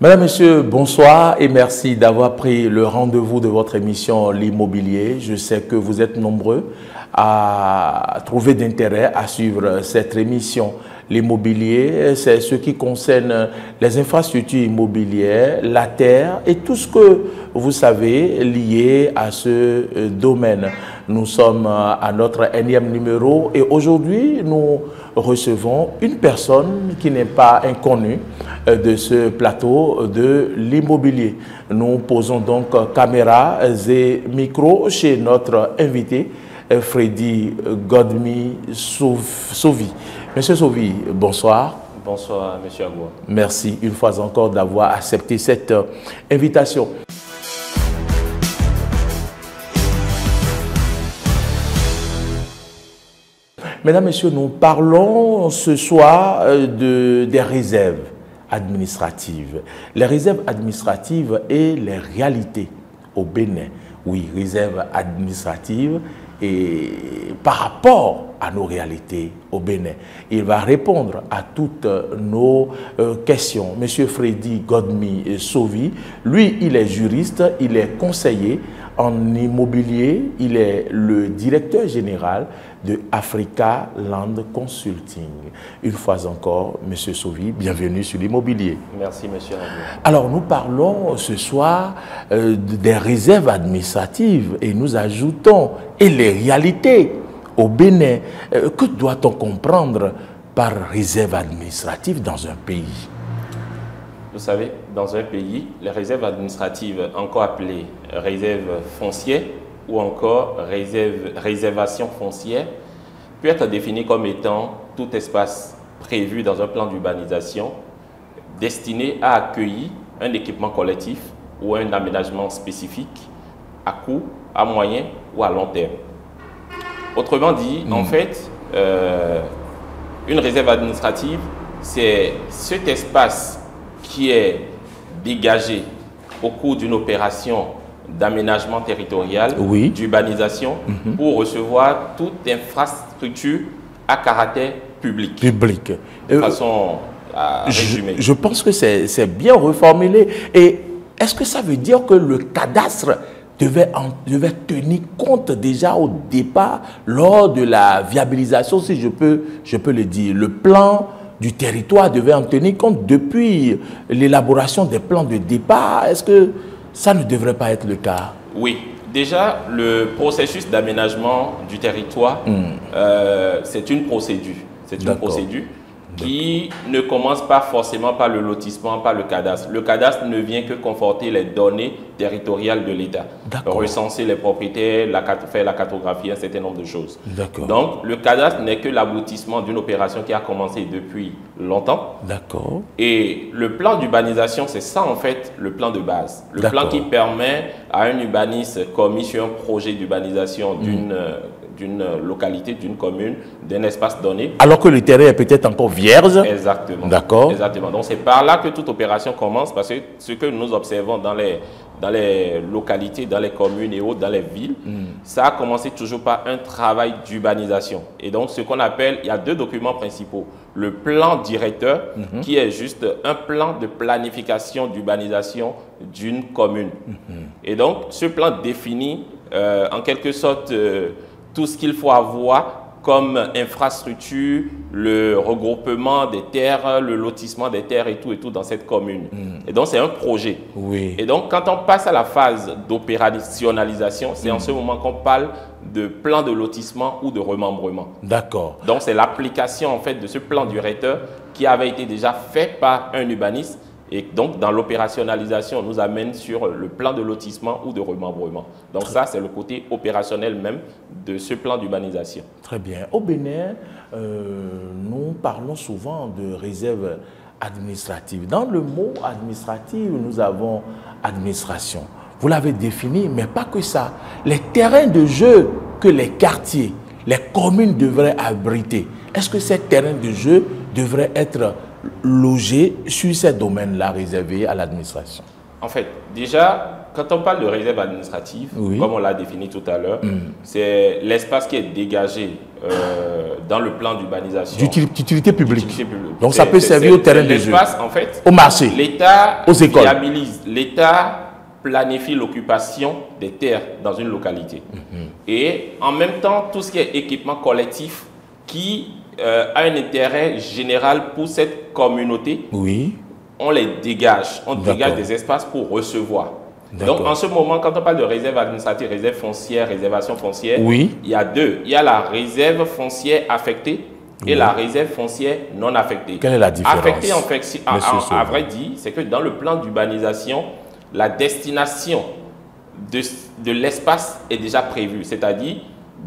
Mesdames, Messieurs, bonsoir et merci d'avoir pris le rendez-vous de votre émission L'Immobilier. Je sais que vous êtes nombreux à trouver d'intérêt à suivre cette émission. L'immobilier, c'est ce qui concerne les infrastructures immobilières, la terre et tout ce que vous savez lié à ce domaine. Nous sommes à notre énième numéro et aujourd'hui, nous recevons une personne qui n'est pas inconnue de ce plateau de l'immobilier. Nous posons donc caméras et micros chez notre invité, Freddy Godmi Sovy. Monsieur Sovy, bonsoir. Bonsoir, Monsieur Agua. Merci une fois encore d'avoir accepté cette invitation. Mesdames, Messieurs, nous parlons ce soir des réserves administratives. Les réserves administratives et les réalités au Bénin. Oui, réserves administratives et par rapport à nos réalités au Bénin. Il va répondre à toutes nos questions. Monsieur Freddy Godmi Sovy, lui, il est juriste, il est conseiller en immobilier, il est le directeur général de Africa Land Consulting. Une fois encore, Monsieur Sovy, bienvenue sur l'immobilier. Merci, Monsieur Agua. Alors, nous parlons ce soir des réserves administratives et nous ajoutons et les réalités au Bénin. Que doit-on comprendre par réserve administrative dans un pays? Vous savez, dans un pays, les réserves administratives, encore appelées réserves foncières ou encore réservation foncière, peut être définies comme étant tout espace prévu dans un plan d'urbanisation destiné à accueillir un équipement collectif ou un aménagement spécifique à court, à moyen ou à long terme. Autrement dit, en fait, une réserve administrative, c'est cet espace qui est dégagé au cours d'une opération d'aménagement territorial, d'urbanisation, pour recevoir toute infrastructure à caractère public. De façon à résumer. Je pense que c'est bien reformulé. Et est-ce que ça veut dire que le cadastre devait tenir compte déjà au départ, lors de la viabilisation, si je peux le dire, le plan du territoire devait en tenir compte depuis l'élaboration des plans de départ? Est-ce que ça ne devrait pas être le cas? Oui. Déjà, le processus d'aménagement du territoire, c'est une procédure. C'est une procédure qui ne commence pas forcément par le lotissement, par le cadastre. Le cadastre ne vient que conforter les données territoriales de l'État, recenser les propriétaires, faire la cartographie, un certain nombre de choses. Donc, le cadastre n'est que l'aboutissement d'une opération qui a commencé depuis longtemps. Et le plan d'urbanisation, c'est ça en fait le plan de base. Le plan qui permet à un urbaniste commis sur un projet d'urbanisation d'une localité, d'une commune, d'un espace donné. Alors que le terrain est peut-être encore vierge. Exactement. Exactement. Donc c'est par là que toute opération commence, parce que ce que nous observons dans les localités, dans les communes et autres, dans les villes, ça a commencé toujours par un travail d'urbanisation. Et donc ce qu'on appelle, il y a deux documents principaux. Le plan directeur, qui est juste un plan de planification d'urbanisation d'une commune. Et donc ce plan définit en quelque sorte tout ce qu'il faut avoir comme infrastructure, le regroupement des terres, le lotissement des terres et tout dans cette commune. Et donc, c'est un projet. Et donc, quand on passe à la phase d'opérationnalisation, c'est en ce moment qu'on parle de plan de lotissement ou de remembrement. Donc, c'est l'application en fait de ce plan directeur qui avait été déjà fait par un urbaniste. Et donc, dans l'opérationnalisation, on nous amène sur le plan de lotissement ou de remembrement. Donc ça, c'est le côté opérationnel même de ce plan d'urbanisation. Très bien. Au Bénin, nous parlons souvent de réserve administrative. Dans le mot administrative, nous avons administration. Vous l'avez défini, mais pas que ça. Les terrains de jeu que les quartiers, les communes devraient abriter, est-ce que ces terrains de jeu devraient être logés sur ces domaines-là réservés à l'administration? En fait, déjà, quand on parle de réserve administrative, comme on l'a défini tout à l'heure, c'est l'espace qui est dégagé dans le plan d'urbanisation. D'utilité publique. Donc ça peut servir au terrain de jeu, l'espace, en fait, au marché, l'État aux écoles. Viabilise, l'État planifie l'occupation des terres dans une localité. Et en même temps, tout ce qui est équipement collectif qui a un intérêt général pour cette communauté, on les dégage. On dégage des espaces pour recevoir. Donc, en ce moment, quand on parle de réserve administrative, réserve foncière, réservation foncière, il y a deux. Il y a la réserve foncière affectée et la réserve foncière non affectée. Quelle est la différence? Affectée, en fait, à vrai dire, c'est que dans le plan d'urbanisation, la destination de l'espace est déjà prévue. C'est-à-dire,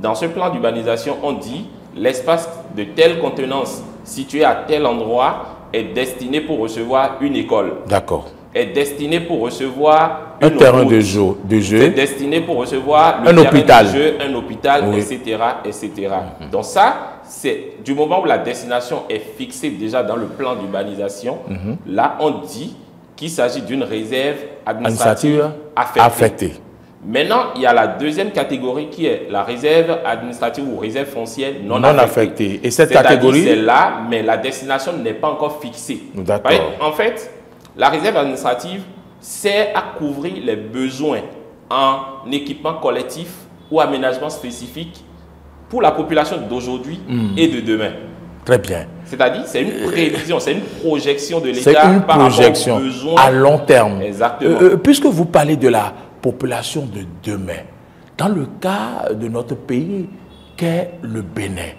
dans ce plan d'urbanisation, on dit l'espace de telle contenance situé à tel endroit est destiné pour recevoir une école. D'accord. Est destiné pour recevoir un terrain de jeu. C'est destiné pour recevoir un hôpital, un hôpital, etc., etc. Donc ça, c'est du moment où la destination est fixée déjà dans le plan d'urbanisation, là on dit qu'il s'agit d'une réserve administrative affectée. Maintenant, il y a la deuxième catégorie qui est la réserve administrative ou réserve foncière non affectée. Et cette catégorie, c'est là, mais la destination n'est pas encore fixée. D'accord. En fait, la réserve administrative sert à couvrir les besoins en équipement collectif ou aménagement spécifique pour la population d'aujourd'hui et de demain. Très bien. C'est-à-dire, c'est une prévision, c'est une projection de l'État par rapport aux besoins à long terme. Exactement. Puisque vous parlez de la population de demain, dans le cas de notre pays qu'est le Bénin,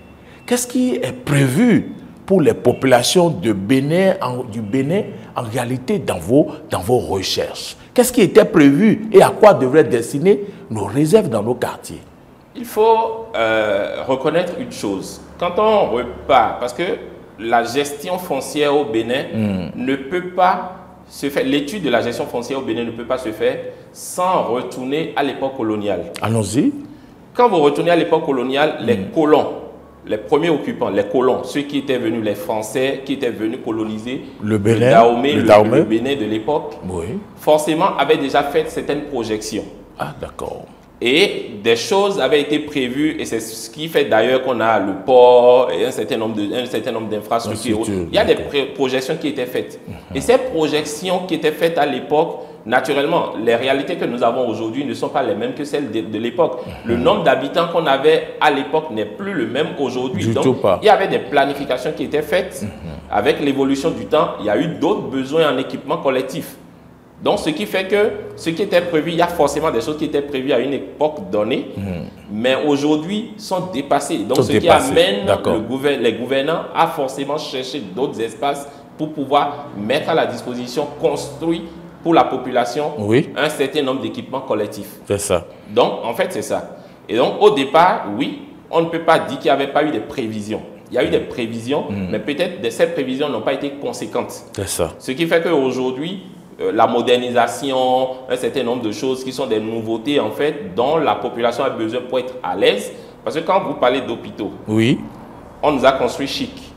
qu'est-ce qui est prévu pour les populations du Bénin en réalité dans vos recherches? Qu'est-ce qui était prévu et à quoi devraient destiner nos réserves dans nos quartiers? Il faut reconnaître une chose. Quand on repart, parce que la gestion foncière au Bénin ne peut pas se faire, l'étude de la gestion foncière au Bénin ne peut pas se faire sans retourner à l'époque coloniale. Allons-y. Quand vous retournez à l'époque coloniale, les colons, les premiers occupants, les colons, ceux qui étaient venus, les Français qui étaient venus coloniser le Bénin, le Bénin de l'époque, forcément avaient déjà fait certaines projections. Ah, d'accord. Et des choses avaient été prévues, et c'est ce qui fait d'ailleurs qu'on a le port et un certain nombre d'infrastructures. Il y a des projections qui étaient faites. Et ces projections qui étaient faites à l'époque, naturellement, les réalités que nous avons aujourd'hui ne sont pas les mêmes que celles de l'époque. Le nombre d'habitants qu'on avait à l'époque n'est plus le même aujourd'hui. Donc, il y avait des planifications qui étaient faites. Avec l'évolution du temps, il y a eu d'autres besoins en équipement collectif. Donc, ce qui fait que ce qui était prévu, il y a forcément des choses qui étaient prévues à une époque donnée, mais aujourd'hui sont dépassées. Donc, ce qui amène les gouvernants à forcément chercher d'autres espaces pour pouvoir mettre à la disposition, construire pour la population un certain nombre d'équipements collectifs. C'est ça. Donc, en fait, c'est ça. Et donc, au départ, oui, on ne peut pas dire qu'il n'y avait pas eu de prévisions. Il y a eu des prévisions, mais peut-être ces prévisions n'ont pas été conséquentes. C'est ça. Ce qui fait qu'aujourd'hui, la modernisation, un certain nombre de choses qui sont des nouveautés en fait dont la population a besoin pour être à l'aise. Parce que quand vous parlez d'hôpitaux, on nous a construit Chic.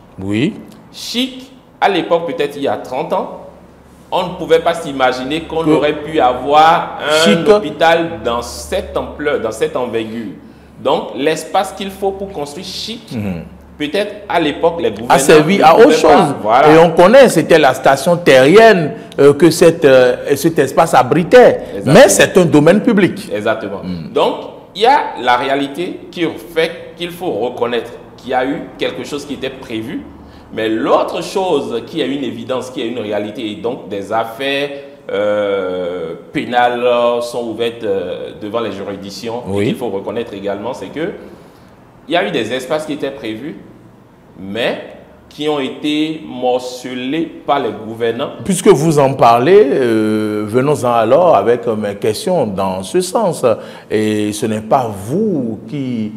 Chic, à l'époque peut-être il y a 30 ans, on ne pouvait pas s'imaginer qu'on aurait pu avoir un hôpital dans cette ampleur, dans cette envergure. Donc l'espace qu'il faut pour construire Chic, peut-être à l'époque, les gouvernements... a servi à autre chose. Et on connaît, c'était la station terrienne que cet espace abritait. Exactement. Mais c'est un domaine public. Exactement. Donc, il y a la réalité qui fait qu'il faut reconnaître qu'il y a eu quelque chose qui était prévu. Mais l'autre chose qui est une évidence, qui est une réalité, et donc des affaires pénales sont ouvertes devant les juridictions, et qu'il faut reconnaître également, c'est que il y a eu des espaces qui étaient prévus, mais qui ont été morcelés par les gouvernants. Puisque vous en parlez, venons-en alors avec mes questions dans ce sens. Et ce n'est pas vous qui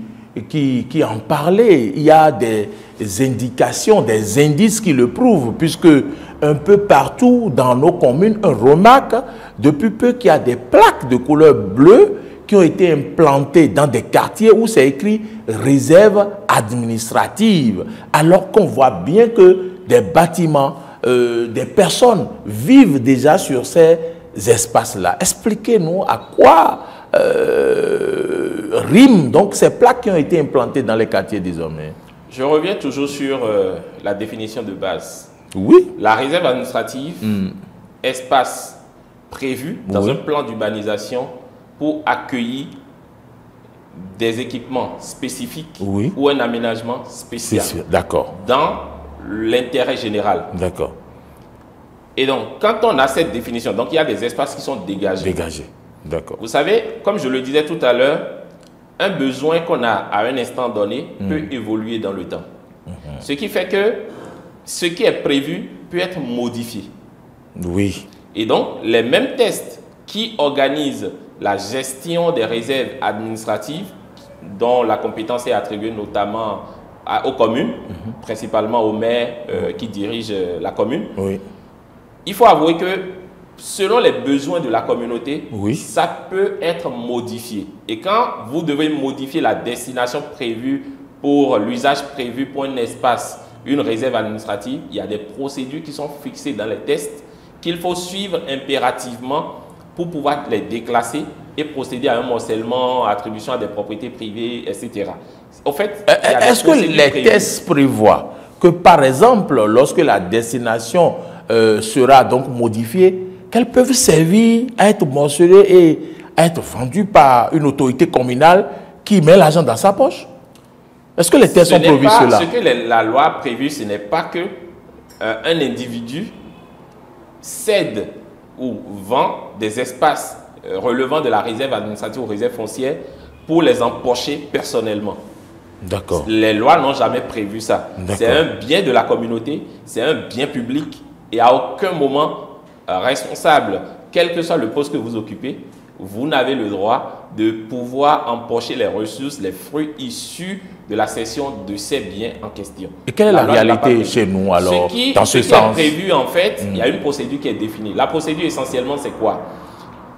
en parlez. Il y a des indications, des indices qui le prouvent, puisque un peu partout dans nos communes, on remarque depuis peu qu'il y a des plaques de couleur bleue qui ont été implantés dans des quartiers où c'est écrit « réserve administrative », alors qu'on voit bien que des bâtiments, des personnes vivent déjà sur ces espaces-là. Expliquez-nous à quoi riment donc ces plaques qui ont été implantées dans les quartiers désormais. Je reviens toujours sur la définition de base. Oui. La réserve administrative, espace prévu dans un plan d'urbanisation pour accueillir des équipements spécifiques ou un aménagement spécial. D'accord. Dans l'intérêt général. D'accord. Et donc, quand on a cette définition, donc il y a des espaces qui sont dégagés. Dégagés. D'accord. Vous savez, comme je le disais tout à l'heure, un besoin qu'on a à un instant donné peut évoluer dans le temps. Ce qui fait que ce qui est prévu peut être modifié. Oui. Et donc, les mêmes tests qui organisent la gestion des réserves administratives, dont la compétence est attribuée notamment aux communes, principalement aux maires qui dirigent la commune. Oui. Il faut avouer que selon les besoins de la communauté, ça peut être modifié. Et quand vous devez modifier la destination prévue pour l'usage prévu pour un espace, une réserve administrative, il y a des procédures qui sont fixées dans les tests qu'il faut suivre impérativement pour pouvoir les déclasser et procéder à un morcellement, attribution à des propriétés privées, etc. Au fait, est-ce que les tests prévoient que, par exemple, lorsque la destination sera donc modifiée, qu'elles peuvent servir à être morcelées et à être vendues par une autorité communale qui met l'argent dans sa poche? Est-ce que les tests ont prévu cela? Ce que la loi a prévu, ce n'est pas que un individu cède ou vend des espaces relevant de la réserve administrative ou réserve foncière pour les empocher personnellement. D'accord. Les lois n'ont jamais prévu ça. C'est un bien de la communauté, c'est un bien public et à aucun moment responsable, quel que soit le poste que vous occupez, vous n'avez le droit de pouvoir empocher les ressources, les fruits issus de la cession de ces biens en question. Et quelle est la réalité chez nous alors, dans ce sens? Ce qui est prévu en fait, il y a une procédure qui est définie. La procédure essentiellement c'est quoi?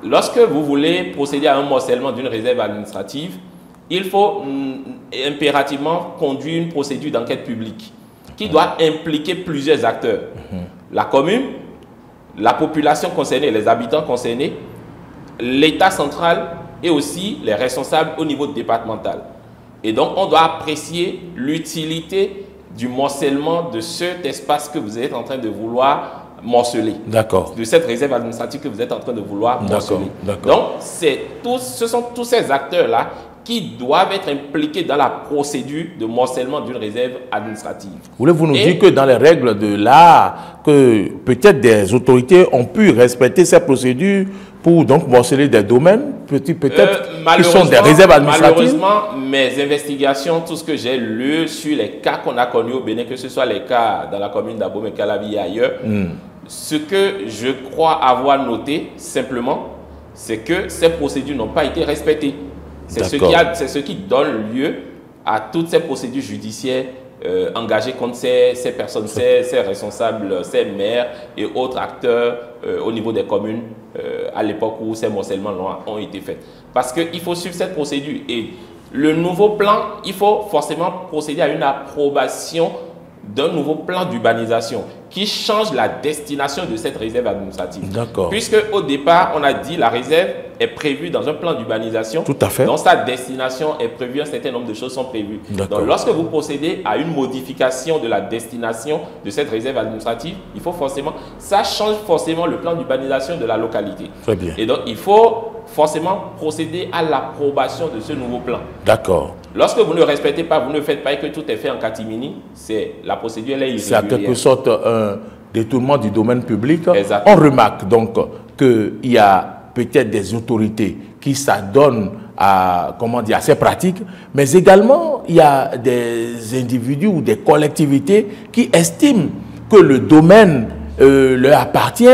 Lorsque vous voulez procéder à un morcellement d'une réserve administrative, il faut impérativement conduire une procédure d'enquête publique qui doit impliquer plusieurs acteurs. La commune, la population concernée, les habitants concernés, l'État central et aussi les responsables au niveau départemental. Et donc, on doit apprécier l'utilité du morcellement de cet espace que vous êtes en train de vouloir morceler. D'accord. De cette réserve administrative que vous êtes en train de vouloir morceler. Donc, ce sont tous ces acteurs-là qui doivent être impliqués dans la procédure de morcellement d'une réserve administrative. Voulez-vous nous dire que dans les règles de l'art, que peut-être des autorités ont pu respecter ces procédures pour donc morceler des domaines, peut-être qui sont des réserves administratives? Malheureusement, mes investigations, tout ce que j'ai lu sur les cas qu'on a connus au Bénin, que ce soit les cas dans la commune d'Abomey, Calavi et ailleurs, ce que je crois avoir noté simplement, c'est que ces procédures n'ont pas été respectées. C'est ce qui donne lieu à toutes ces procédures judiciaires engagées contre ces personnes, ces responsables, ces maires et autres acteurs au niveau des communes à l'époque où ces morcellements ont été faits. Parce qu'il faut suivre cette procédure. Et le nouveau plan, il faut forcément procéder à une approbation d'un nouveau plan d'urbanisation qui change la destination de cette réserve administrative. D'accord. Puisque au départ, on a dit la réserve est prévue dans un plan d'urbanisation. Tout à fait. Dans sa destination est prévue, un certain nombre de choses sont prévues. Donc lorsque vous procédez à une modification de la destination de cette réserve administrative, il faut forcément, ça change forcément le plan d'urbanisation de la localité. Très bien. Et donc il faut forcément procéder à l'approbation de ce nouveau plan. D'accord. Lorsque vous ne respectez pas, vous ne faites pas et que tout est fait en catimini, la procédure elle est irrégulière. C'est en quelque sorte un détournement du domaine public. Exactement. On remarque donc qu'il y a peut-être des autorités qui s'adonnent à, à ces pratiques, mais également il y a des individus ou des collectivités qui estiment que le domaine leur appartient.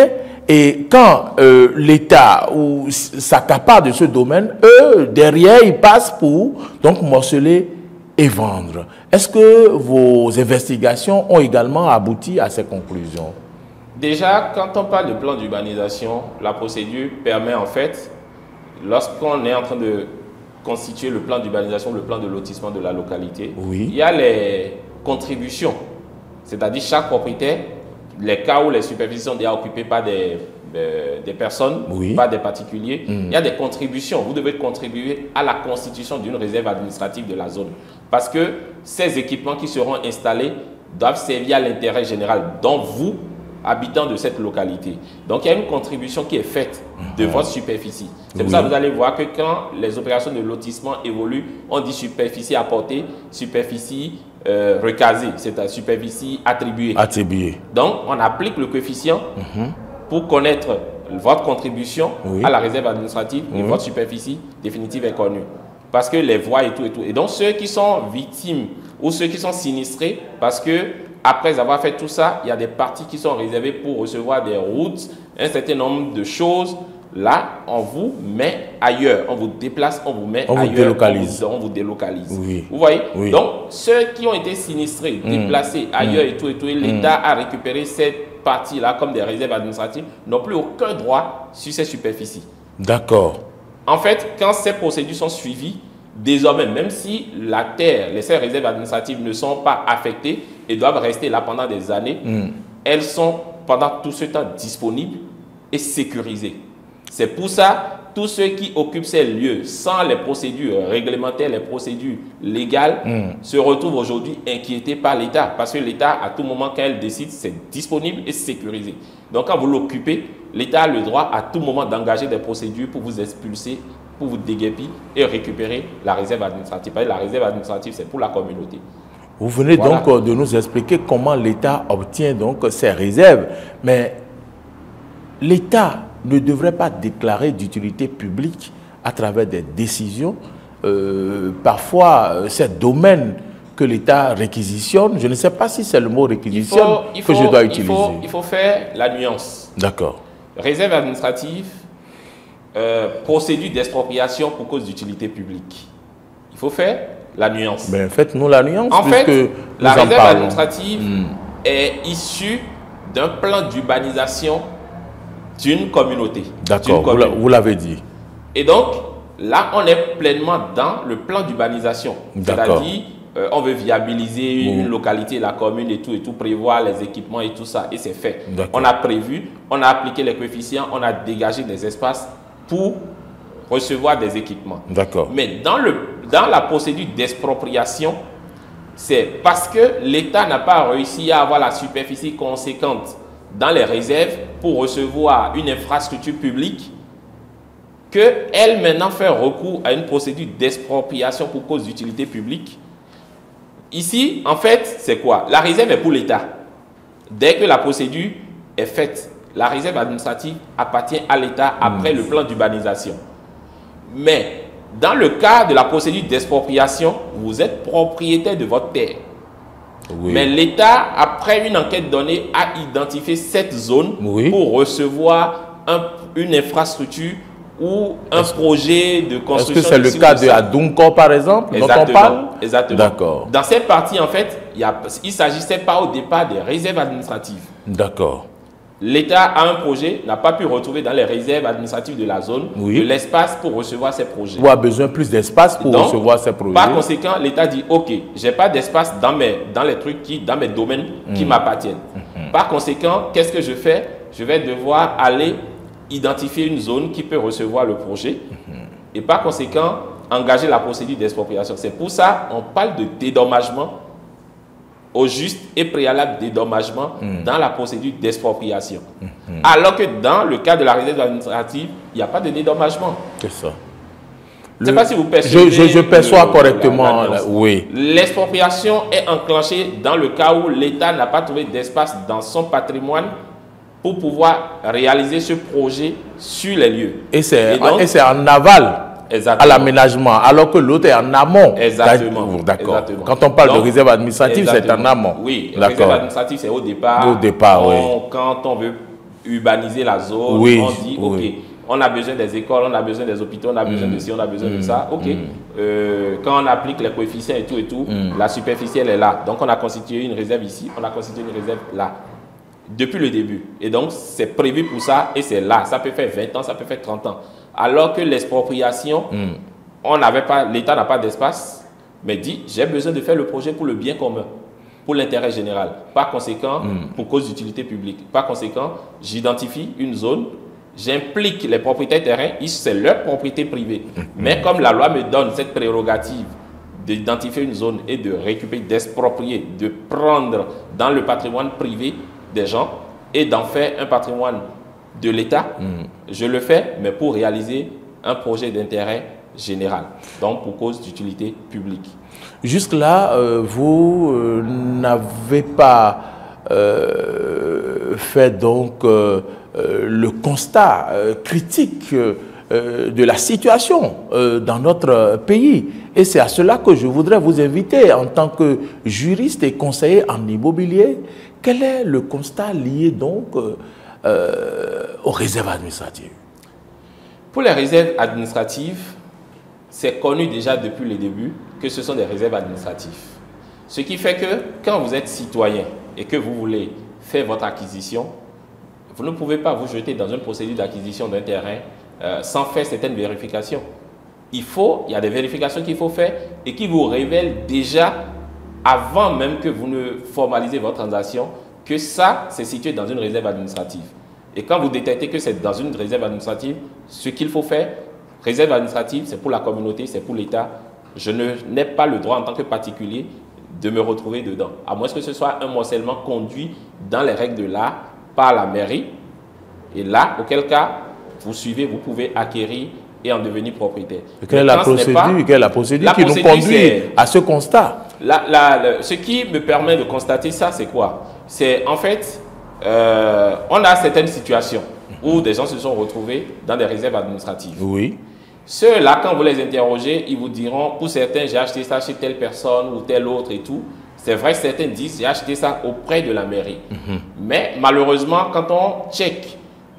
Et quand l'État s'accapare de ce domaine, eux, derrière, ils passent pour donc morceler et vendre. Est-ce que vos investigations ont également abouti à ces conclusions? Déjà, quand on parle de plan d'urbanisation, la procédure permet en fait, lorsqu'on est en train de constituer le plan d'urbanisation, le plan de lotissement de la localité, il y a les contributions, c'est-à-dire chaque propriétaire, les cas où les superficies sont déjà occupées par des des personnes, pas des particuliers. Il y a des contributions. Vous devez contribuer à la constitution d'une réserve administrative de la zone. Parce que ces équipements qui seront installés doivent servir à l'intérêt général, dont vous, habitants de cette localité. Donc, il y a une contribution qui est faite de votre superficie. C'est pour ça que vous allez voir que quand les opérations de lotissement évoluent, on dit superficie apportée, superficie recasée, c'est à superficie attribuée. Donc, on applique le coefficient pour connaître votre contribution à la réserve administrative et votre superficie définitive est connue. Parce que les voies et tout et tout. Et donc, ceux qui sont victimes ou ceux qui sont sinistrés, parce que après avoir fait tout ça, il y a des parties qui sont réservées pour recevoir des routes, un certain nombre de choses. Là, on vous met ailleurs. On vous déplace, on vous met ailleurs. On vous délocalise. Vous voyez? Donc, ceux qui ont été sinistrés, déplacés ailleurs et tout, l'État a récupéré cette partie-là comme des réserves administratives, n'ont plus aucun droit sur ces superficies. D'accord. En fait, quand ces procédures sont suivies, désormais, même si la terre, ces réserves administratives ne sont pas affectées et doivent rester là pendant des années, elles sont pendant tout ce temps disponibles et sécurisées. C'est pour ça, tous ceux qui occupent ces lieux sans les procédures réglementaires, les procédures légales, se retrouvent aujourd'hui inquiétés par l'État. Parce que l'État, à tout moment, quand elle décide, c'est disponible et sécurisé. Donc, quand vous l'occupez, l'État a le droit à tout moment d'engager des procédures pour vous expulser, pour vous déguerpir et récupérer la réserve administrative. Parce que la réserve administrative, c'est pour la communauté. Vous venez donc de nous expliquer comment l'État obtient donc ces réserves. Mais l'État ne devrait pas déclarer d'utilité publique à travers des décisions. Parfois, ces domaines que l'État réquisitionne, je ne sais pas si c'est le mot réquisitionne que je dois utiliser. Il faut faire la nuance. D'accord. Réserve administrative, procédure d'expropriation pour cause d'utilité publique. Il faut faire la nuance. Ben, faites-nous la nuance. En fait, la réserve administrative est issue d'un plan d'urbanisation d'une communauté. D'accord, vous l'avez dit. Et donc, là, on est pleinement dans le plan d'urbanisation. C'est-à-dire, on veut viabiliser une localité, la commune et tout, prévoir les équipements et tout ça, et c'est fait. On a prévu, on a appliqué les coefficients, on a dégagé des espaces pour recevoir des équipements. D'accord. Mais dans la procédure d'expropriation, c'est parce que l'État n'a pas réussi à avoir la superficie conséquente dans les réserves pour recevoir une infrastructure publique qu'elle maintenant fait recours à une procédure d'expropriation pour cause d'utilité publique. Ici, en fait, c'est quoi? La réserve est pour l'État. Dès que la procédure est faite, la réserve administrative appartient à l'État après le plan d'urbanisation. Mais dans le cas de la procédure d'expropriation, vous êtes propriétaire de votre terre. Mais l'État, après une enquête donnée, a identifié cette zone pour recevoir une infrastructure ou un projet de construction. Est-ce que c'est le cas de Adunko, par exemple, dont on parle? Exactement. D'accord. Dans cette partie, en fait, il ne s'agissait pas au départ des réserves administratives. D'accord. L'État a un projet, n'a pas pu retrouver dans les réserves administratives de la zone de l'espace pour recevoir ces projets. Ou a besoin plus d'espace pour recevoir ces projets. Par conséquent, l'État dit, OK, je n'ai pas d'espace dans les trucs dans mes domaines qui m'appartiennent. Par conséquent, qu'est-ce que je fais? Je vais devoir aller identifier une zone qui peut recevoir le projet et par conséquent, engager la procédure d'expropriation. C'est pour ça qu'on parle de dédommagement au juste et préalable dédommagement dans la procédure d'expropriation. Alors que dans le cas de la réserve administrative, il n'y a pas de dédommagement. C'est ça. Je ne sais pas si vous percevez. Je perçois correctement. Oui. L'expropriation est enclenchée dans le cas où l'État n'a pas trouvé d'espace dans son patrimoine pour pouvoir réaliser ce projet sur les lieux. Et c'est en aval. À l'aménagement, alors que l'autre est en amont. Exactement. D'accord. Quand on parle de réserve administrative, c'est en amont. Oui, la réserve administrative, c'est au départ. Au départ, quand on veut urbaniser la zone, on dit, OK, on a besoin des écoles, on a besoin des hôpitaux, on a besoin de ci, on a besoin de ça. OK. Quand on applique les coefficients et tout, la superficie, elle est là. Donc, on a constitué une réserve ici, on a constitué une réserve là. Depuis le début. Et donc, c'est prévu pour ça et c'est là. Ça peut faire 20 ans, ça peut faire 30 ans. Alors que l'expropriation, l'État n'a pas d'espace, mais dit, j'ai besoin de faire le projet pour le bien commun. pour l'intérêt général. Par conséquent, pour cause d'utilité publique. Par conséquent, j'identifie une zone, j'implique les propriétaires terrains, c'est leur propriété privée. Mais comme la loi me donne cette prérogative d'identifier une zone et de récupérer, d'exproprier, de prendre dans le patrimoine privé des gens et d'en faire un patrimoine de l'État, je le fais, mais pour réaliser un projet d'intérêt général, donc pour cause d'utilité publique. Jusque-là, vous n'avez pas fait donc le constat critique de la situation dans notre pays. Et c'est à cela que je voudrais vous inviter en tant que juriste et conseiller en immobilier. Quel est le constat lié donc aux réserves administratives? Pour les réserves administratives, c'est connu déjà depuis le début que ce sont des réserves administratives. Ce qui fait que quand vous êtes citoyen et que vous voulez faire votre acquisition, vous ne pouvez pas vous jeter dans une procédure d'acquisition d'un terrain sans faire certaines vérifications. Il y a des vérifications qu'il faut faire et qui vous révèlent déjà, avant même que vous ne formalisez votre transaction, que ça, c'est situé dans une réserve administrative. Et quand vous détectez que c'est dans une réserve administrative, ce qu'il faut faire, réserve administrative, c'est pour la communauté, c'est pour l'État. Je n'ai pas le droit en tant que particulier de me retrouver dedans. À moins que ce soit un morcellement conduit dans les règles de l'art par la mairie. Et là, auquel cas, vous suivez, vous pouvez acquérir et en devenir propriétaire. Quelle est la procédure qui nous conduit à ce constat? Ce qui me permet de constater ça, c'est quoi? C'est en fait, on a certaines situations où des gens se sont retrouvés dans des réserves administratives. Oui. Ceux-là, quand vous les interrogez, ils vous diront, pour certains, j'ai acheté ça chez telle personne ou telle autre et tout. C'est vrai que certains disent, j'ai acheté ça auprès de la mairie. Mais malheureusement, quand on check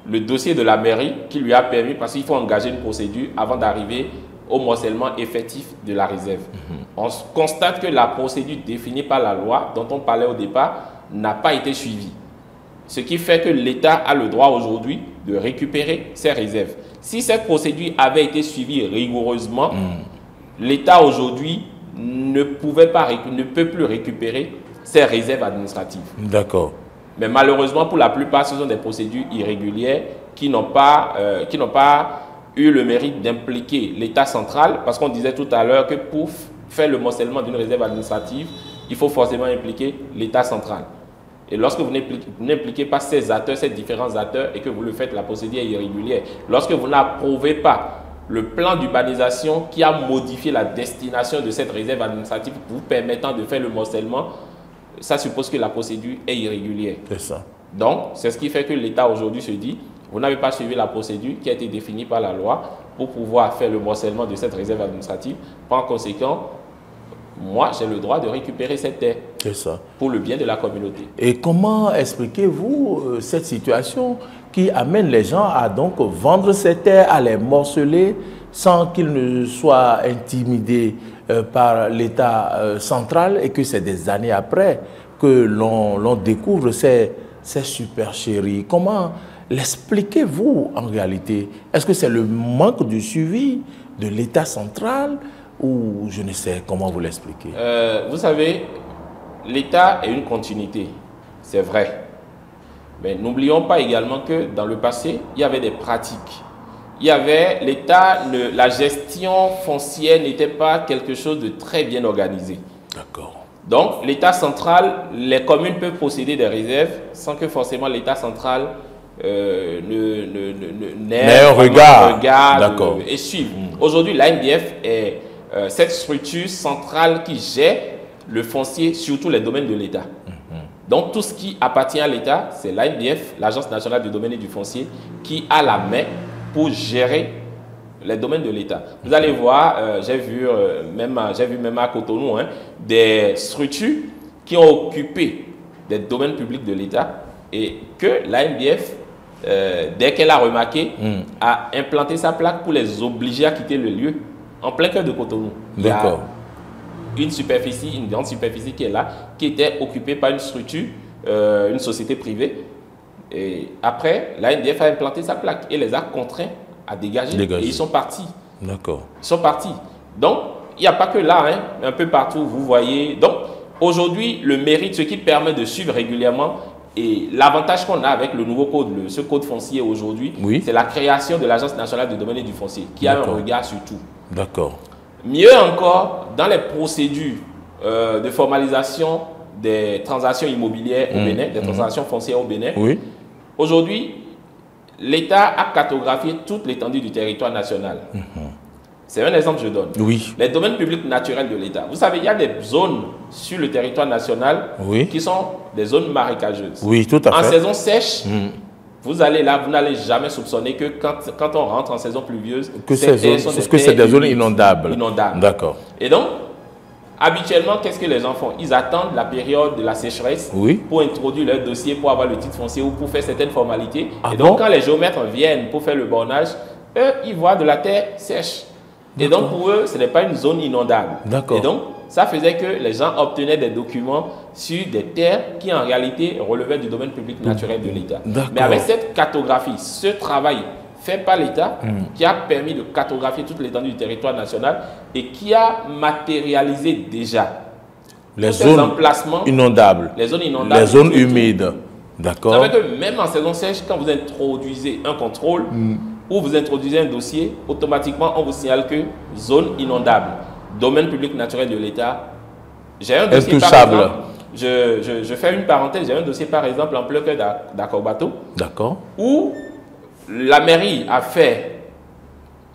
le dossier de la mairie qui lui a permis, parce qu'il faut engager une procédure avant d'arriver au morcellement effectif de la réserve. On constate que la procédure définie par la loi, dont on parlait au départ, n'a pas été suivie. Ce qui fait que l'État a le droit aujourd'hui de récupérer ses réserves. Si cette procédure avait été suivie rigoureusement, l'État aujourd'hui ne peut plus récupérer ses réserves administratives. D'accord. Mais malheureusement, pour la plupart, ce sont des procédures irrégulières qui n'ont pas eu le mérite d'impliquer l'État central, parce qu'on disait tout à l'heure que pour faire le morcellement d'une réserve administrative, il faut forcément impliquer l'État central. Et lorsque vous n'impliquez pas ces acteurs, ces différents acteurs, et que vous le faites, la procédure est irrégulière. Lorsque vous n'approuvez pas le plan d'urbanisation qui a modifié la destination de cette réserve administrative vous permettant de faire le morcellement, ça suppose que la procédure est irrégulière. C'est ça. Donc, c'est ce qui fait que l'État aujourd'hui se dit, vous n'avez pas suivi la procédure qui a été définie par la loi pour pouvoir faire le morcellement de cette réserve administrative. Par conséquent, moi, j'ai le droit de récupérer cette terre. C'est ça. Pour le bien de la communauté. Et comment expliquez-vous cette situation qui amène les gens à donc vendre ces terres, à les morceler sans qu'ils ne soient intimidés par l'État central et que c'est des années après que l'on découvre ces supercheries? Comment l'expliquez-vous en réalité? Est-ce que c'est le manque de suivi de l'État central ou je ne sais comment vous l'expliquez? Vous savez, l'État est une continuité, c'est vrai. Mais n'oublions pas également que dans le passé, il y avait des pratiques. Il y avait l'État, la gestion foncière n'était pas quelque chose de très bien organisé. D'accord. Donc, l'État central, les communes peuvent posséder des réserves sans que forcément l'État central n'ait un regard et suive. Aujourd'hui, l'ANDF est cette structure centrale qui gère le foncier, surtout les domaines de l'État. Donc, tout ce qui appartient à l'État, c'est l'ANDF, l'Agence nationale du domaine et du foncier, qui a la main pour gérer les domaines de l'État. Vous allez voir, j'ai vu même à Cotonou, des structures qui ont occupé des domaines publics de l'État et que l'ANDF, dès qu'elle a remarqué, a implanté sa plaque pour les obliger à quitter le lieu en plein cœur de Cotonou. D'accord. Une grande superficie qui est là, qui était occupée par une structure, une société privée. Et après, l'ANDF a implanté sa plaque et les a contraints à dégager. Et ils sont partis. D'accord. Ils sont partis. Donc, il n'y a pas que là, un peu partout, vous voyez. Donc, aujourd'hui, le mérite, ce qui permet de suivre régulièrement, et l'avantage qu'on a avec le nouveau code, ce code foncier aujourd'hui, oui. c'est la création de l'Agence nationale du domaine et du foncier, qui a un regard sur tout. D'accord. Mieux encore, dans les procédures de formalisation des transactions immobilières au Bénin, des transactions foncières au Bénin, oui. Aujourd'hui, l'État a cartographié toute l'étendue du territoire national. C'est un exemple que je donne. Oui. Les domaines publics naturels de l'État. Vous savez, il y a des zones sur le territoire national qui sont des zones marécageuses. Oui, tout à fait. En saison sèche, vous allez là, vous n'allez jamais soupçonner que quand on rentre en saison pluvieuse, que c'est des zones inondables. D'accord. Et donc, habituellement, qu'est-ce que les gens font? Ils attendent la période de la sécheresse pour introduire leur dossier, pour avoir le titre foncier ou pour faire certaines formalités. Et donc, quand les géomètres viennent pour faire le bornage, eux, ils voient de la terre sèche. Et donc, pour eux, ce n'est pas une zone inondable. Et donc, ça faisait que les gens obtenaient des documents sur des terres qui, en réalité, relevaient du domaine public naturel de l'État. Mais avec cette cartographie, ce travail fait par l'État, qui a permis de cartographier toute l'étendue du territoire national et qui a matérialisé déjà les zones inondables, les zones inondables, les zones humides. D'accord. Vous savez que même en saison sèche, quand vous introduisez un contrôle ou vous introduisez un dossier, automatiquement on vous signale que zone inondable, domaine public naturel de l'État. J'ai un dossier par exemple, je fais une parenthèse, j'ai un dossier par exemple en plein cœur d'Akobato. D'accord. Où la mairie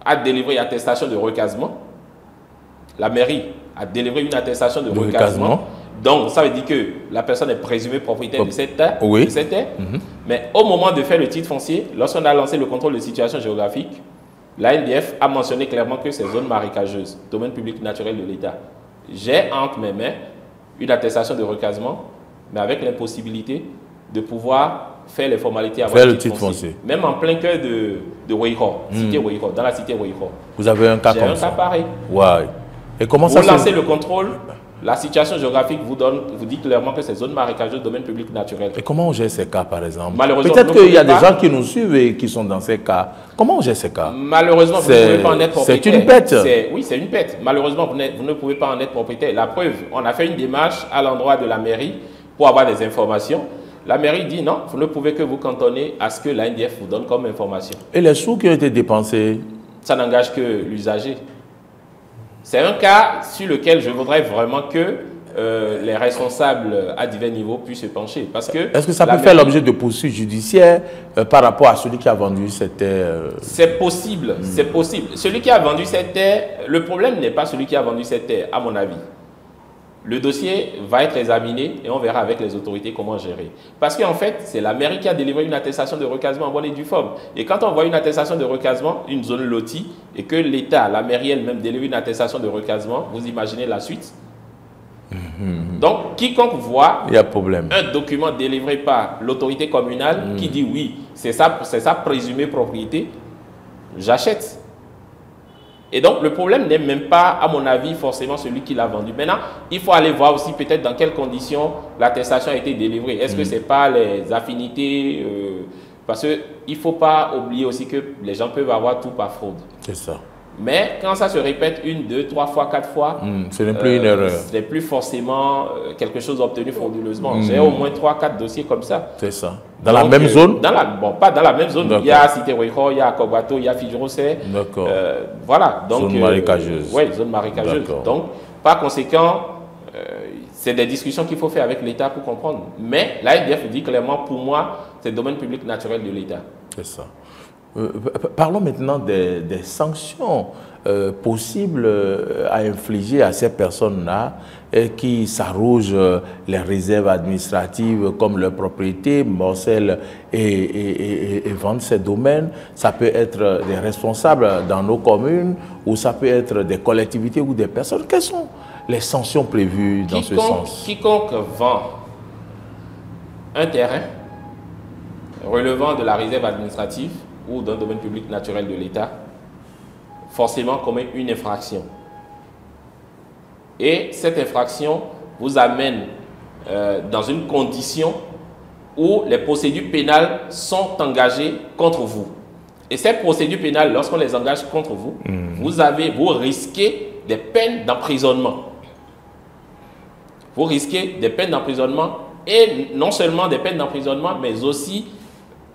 a délivré une attestation de recasement. La mairie a délivré une attestation de recasement. Donc, ça veut dire que la personne est présumée propriétaire de cette terre. Mais au moment de faire le titre foncier, lorsqu'on a lancé le contrôle de situation géographique, l'ANDF a mentionné clairement que c'est zone marécageuse, domaine public naturel de l'État. J'ai entre mes mains une attestation de recasement, mais avec l'impossibilité de pouvoir faire les formalités avant le titre foncier. Même en plein cœur de Weiho, cité Weiho, dans la cité Weiho. Vous avez un cas comme ça? J'ai un cas pareil. Ouais. Et comment vous lancez le contrôle, la situation géographique vous dit clairement que c'est zone marécageuse, domaine public naturel. Et comment on gère ces cas, par exemple? Malheureusement, peut-être qu'il y a des gens qui nous suivent et qui sont dans ces cas. Comment on gère ces cas? Malheureusement, vous ne pouvez pas en être propriétaire. C'est une pète. Oui, c'est une pète. Malheureusement, vous ne pouvez pas en être propriétaire. La preuve, on a fait une démarche à l'endroit de la mairie pour avoir des informations. La mairie dit non, vous ne pouvez que vous cantonner à ce que l'ANDF vous donne comme information. Et les sous qui ont été dépensés? Ça n'engage que l'usager. C'est un cas sur lequel je voudrais vraiment que les responsables à divers niveaux puissent se pencher. Est-ce que ça peut faire l'objet de poursuites judiciaires par rapport à celui qui a vendu cette terre? C'est possible, c'est possible. Celui qui a vendu cette terre, le problème n'est pas celui qui a vendu cette terre, à mon avis. Le dossier va être examiné et on verra avec les autorités comment gérer. Parce qu'en fait, c'est la mairie qui a délivré une attestation de recasement en bonne et due forme. Et quand on voit une attestation de recasement, une zone lotie, et que l'État, la mairie elle-même délivre une attestation de recasement, vous imaginez la suite. Donc, quiconque voit un document délivré par l'autorité communale qui dit oui, c'est sa présumée propriété, j'achète. Et donc, le problème n'est même pas, à mon avis, forcément celui qui l'a vendu. Maintenant, il faut aller voir aussi peut-être dans quelles conditions l'attestation a été délivrée. Est-ce que ce n'est pas les affinités parce qu'il ne faut pas oublier aussi que les gens peuvent avoir tout par fraude. C'est ça. Mais quand ça se répète 1, 2, 3 fois, 4 fois, ce n'est plus une erreur. Ce n'est plus forcément quelque chose obtenu frauduleusement. J'ai au moins 3, 4 dossiers comme ça. C'est ça. Dans la même zone? Bon, pas dans la même zone. Il y a Cité Weiho, il y a Akobato, il y a Fidjirose. D'accord. Voilà. Donc, zone marécageuse. Oui, zone marécageuse. Donc, par conséquent, c'est des discussions qu'il faut faire avec l'État pour comprendre. Mais l'ANDF dit clairement, pour moi, c'est le domaine public naturel de l'État. C'est ça. Parlons maintenant des sanctions possibles à infliger à ces personnes-là qui s'arrogent les réserves administratives comme leur propriété, morcellent et vendent ces domaines. Ça peut être des responsables dans nos communes ou ça peut être des collectivités ou des personnes. Quelles sont les sanctions prévues dans ce sens? Quiconque vend un terrain relevant de la réserve administrative ou d'un domaine public naturel de l'État, forcément commet une infraction. Et cette infraction vous amène dans une condition où les procédures pénales sont engagées contre vous. Et ces procédures pénales, lorsqu'on les engage contre vous, vous risquez des peines d'emprisonnement. vous risquez des peines d'emprisonnement, et non seulement des peines d'emprisonnement, mais aussi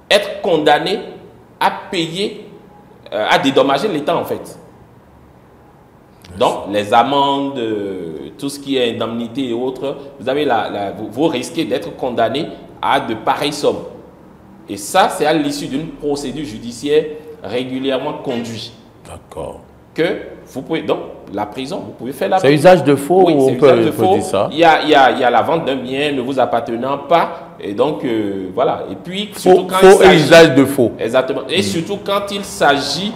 être condamné à payer, à dédommager l'État en fait. Donc, les amendes, tout ce qui est indemnité et autres, vous risquez d'être condamné à de pareilles sommes. Et ça, c'est à l'issue d'une procédure judiciaire régulièrement conduite. D'accord. Que vous pouvez, donc, la prison, vous pouvez faire la prison. C'est usage de faux, oui, on peut dire ça. Il y a la vente d'un bien ne vous appartenant pas. Et donc, voilà. Et puis, surtout quand faux et usage de faux. Exactement. Et surtout quand il s'agit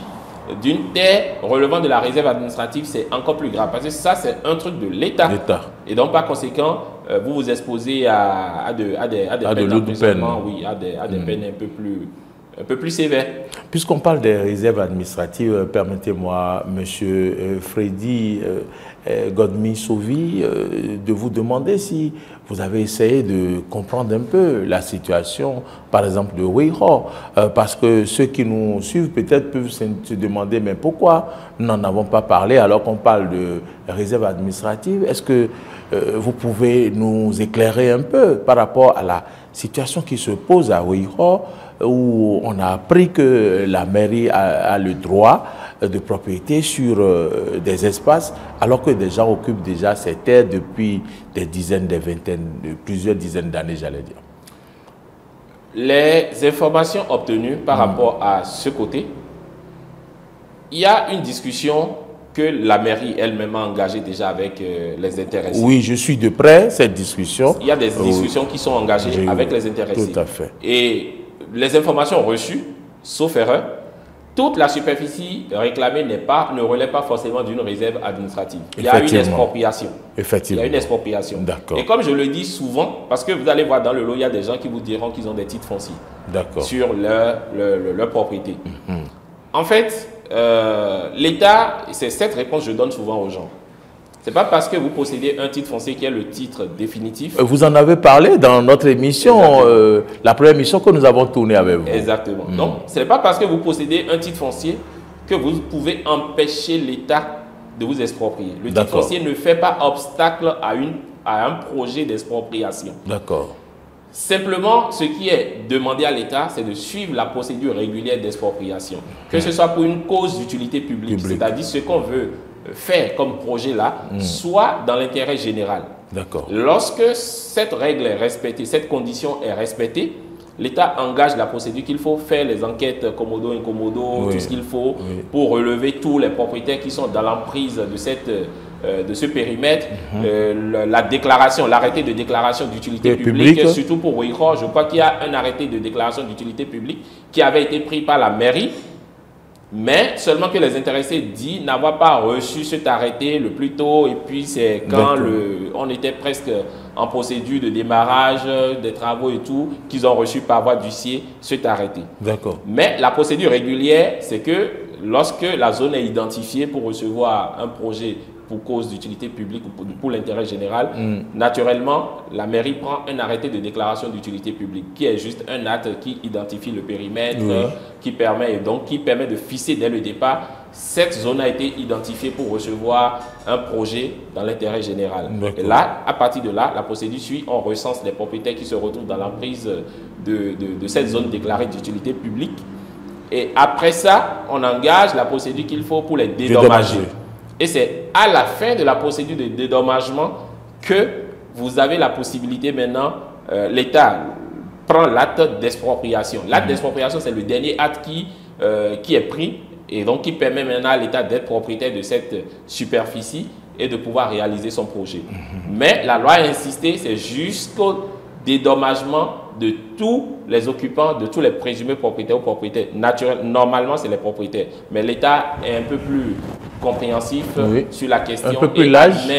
d'une terre relevant de la réserve administrative, c'est encore plus grave. Parce que ça, c'est un truc de l'État. Et donc, par conséquent, vous vous exposez à des peines d'emprisonnement, oui, à des peines un peu plus sévères. Puisqu'on parle des réserves administratives, permettez-moi, monsieur Freddy Godmi-Sovi, de vous demander si vous avez essayé de comprendre un peu la situation, par exemple, de Weiho, parce que ceux qui nous suivent peut-être peuvent se demander, mais pourquoi nous n'en avons pas parlé alors qu'on parle de réserve administrative? Est-ce que vous pouvez nous éclairer un peu par rapport à la situation qui se pose à Weiho, où on a appris que la mairie a le droit de propriété sur des espaces, alors que des gens occupent déjà ces terres depuis des dizaines, des vingtaines, plusieurs dizaines d'années, j'allais dire. Les informations obtenues par rapport à ce côté, il y a une discussion que la mairie elle-même a engagée déjà avec les intéressés. Oui, je suis de près cette discussion. Il y a des discussions qui sont engagées avec les intéressés. Tout à fait. Et les informations reçues, sauf erreur, toute la superficie réclamée ne relève pas forcément d'une réserve administrative. Il y a une expropriation. Effectivement. Il y a une expropriation. D'accord. Et comme je le dis souvent, parce que vous allez voir dans le lot, il y a des gens qui vous diront qu'ils ont des titres fonciers sur leur propriété. En fait, l'État, c'est cette réponse que je donne souvent aux gens. Ce n'est pas parce que vous possédez un titre foncier qui est le titre définitif. Vous en avez parlé dans notre émission, la première émission que nous avons tournée avec vous. Exactement. Donc, ce n'est pas parce que vous possédez un titre foncier que vous pouvez empêcher l'État de vous exproprier. Le titre foncier ne fait pas obstacle à un projet d'expropriation. D'accord. Simplement, ce qui est demandé à l'État, c'est de suivre la procédure régulière d'expropriation. Que ce soit pour une cause d'utilité publique, c'est-à-dire ce qu'on veut faire comme projet là, soit dans l'intérêt général. D'accord. Lorsque cette règle est respectée, cette condition est respectée, l'État engage la procédure qu'il faut, faire les enquêtes commodo, incommodo, tout ce qu'il faut pour relever tous les propriétaires qui sont dans l'emprise de ce périmètre, la déclaration, l'arrêté de déclaration d'utilité publique, surtout pour Weiho, je crois qu'il y a un arrêté de déclaration d'utilité publique qui avait été pris par la mairie, mais seulement que les intéressés disent n'avoir pas reçu cet arrêté le plus tôt, et puis c'est quand on était presque en procédure de démarrage des travaux et tout, qu'ils ont reçu par voie d'huissier cet arrêté. D'accord. Mais la procédure régulière, c'est que lorsque la zone est identifiée pour recevoir un projet pour cause d'utilité publique ou pour l'intérêt général, naturellement, la mairie prend un arrêté de déclaration d'utilité publique, qui est juste un acte qui identifie le périmètre, qui permet de fixer dès le départ, cette zone a été identifiée pour recevoir un projet dans l'intérêt général. Et là, à partir de là, la procédure suit, on recense les propriétaires qui se retrouvent dans l'emprise de cette zone déclarée d'utilité publique. Et après ça, on engage la procédure qu'il faut pour les dédommager. Et c'est à la fin de la procédure de dédommagement que vous avez la possibilité maintenant, l'État prend l'acte d'expropriation. L'acte d'expropriation, c'est le dernier acte qui est pris et donc qui permet maintenant à l'État d'être propriétaire de cette superficie et de pouvoir réaliser son projet. Mais la loi a insisté, c'est jusqu'au dédommagement de tous les occupants, de tous les présumés propriétaires ou propriétaires. Normalement, c'est les propriétaires. Mais l'État est un peu plus compréhensif sur la question. Un peu plus large.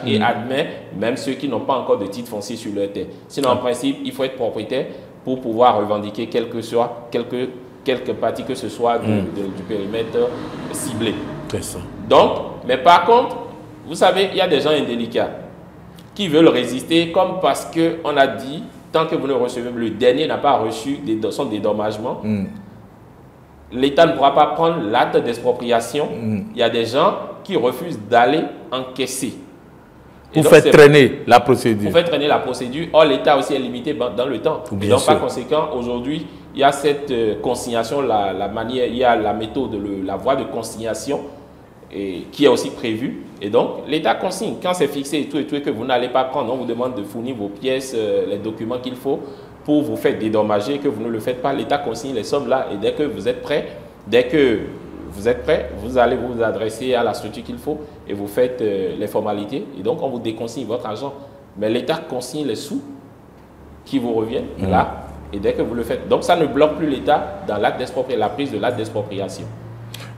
Et admet même ceux qui n'ont pas encore de titre foncier sur leur terre. Sinon, en principe, il faut être propriétaire pour pouvoir revendiquer quelque partie que ce soit du périmètre ciblé. C'est ça. Donc, mais par contre, vous savez, il y a des gens indélicats qui veulent résister, comme parce qu'on a dit, tant que vous ne recevez, le dernier n'a pas reçu son dédommagement, l'État ne pourra pas prendre l'acte d'expropriation. Il y a des gens qui refusent d'aller encaisser. Vous faites traîner la procédure. Vous faites traîner la procédure. Or, l'État aussi est limité dans le temps. Et donc, par conséquent, aujourd'hui, il y a cette consignation, la manière, il y a la méthode, la voie de consignation qui est aussi prévue. Et donc, l'État consigne. Quand c'est fixé et tout, et que vous n'allez pas prendre, on vous demande de fournir vos pièces, les documents qu'il faut pour vous faire dédommager, que vous ne le faites pas. L'État consigne les sommes là. Et dès que vous êtes prêt, vous allez vous adresser à la structure qu'il faut et vous faites les formalités. Et donc, on vous déconsigne votre argent. Mais l'État consigne les sous qui vous reviennent là. Et dès que vous le faites. Donc, ça ne bloque plus l'État dans l'acte d'expropriation, la prise de l'acte d'expropriation.